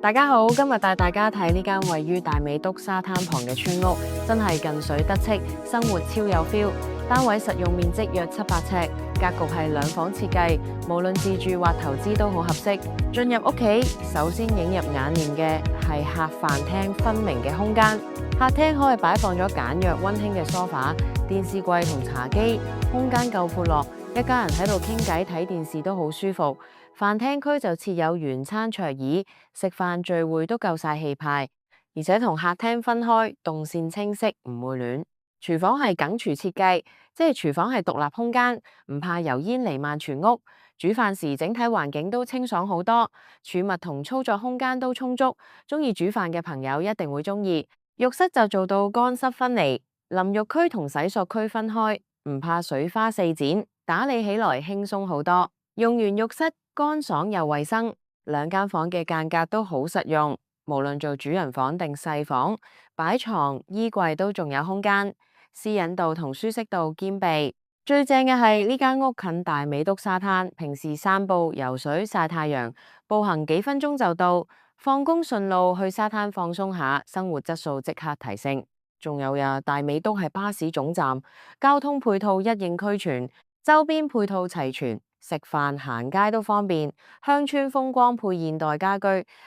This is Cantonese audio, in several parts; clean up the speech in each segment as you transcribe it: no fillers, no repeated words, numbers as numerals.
大家好，今日帶大家睇呢間位於大美督沙灘旁嘅村屋，真係近水得戚，生活超有 feel。單位實用面積約700尺，格局係兩房設計，無論自住或投資都好合適。進入屋企，首先映入眼簾嘅係客飯廳分明嘅空間。客廳可以擺放咗簡約溫馨嘅梳化、電視櫃同茶几，空間夠闊落，一家人喺度傾偈睇電視都好舒服。飯廳區就設有圓餐桌椅，食飯聚會都夠晒氣派，而且同客廳分開，動線清晰，唔會亂。廚房係梗廚設計，即係廚房係獨立空間，唔怕油煙瀰漫全屋。煮飯時整體環境都清爽好多，儲物同操作空間都充足，中意煮飯嘅朋友一定會中意。浴室就做到乾濕分離，淋浴區同洗漱區分開，唔怕水花四濺，打理起來輕鬆好多。用完浴室乾爽又衛生，兩間房嘅間隔都好實用，無論做主人房定細房，擺床、衣櫃都仲有空間，私隱度同舒適度兼備。最正嘅係呢間屋近大美督沙灘，平時散步、游水、曬太陽，步行幾分鐘就到。放工順路去沙灘放鬆下，生活質素即刻提升。仲有呀，大美督係巴士總站，交通配套一應俱全，周邊配套齊全。食飯行街都方便，鄉村風光配現代家居，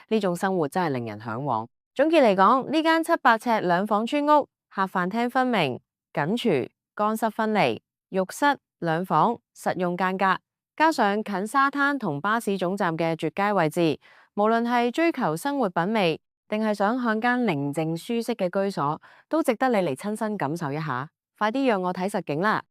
呢種生活真係令人向往。總結嚟講，呢間700尺兩房村屋，客飯廳分明，緊廚乾濕分離，浴室兩房實用間隔，加上近沙灘同巴士總站嘅絕佳位置，無論係追求生活品味，定係想向間寧靜舒適嘅居所，都值得你嚟親身感受一下。快啲讓我睇實景啦！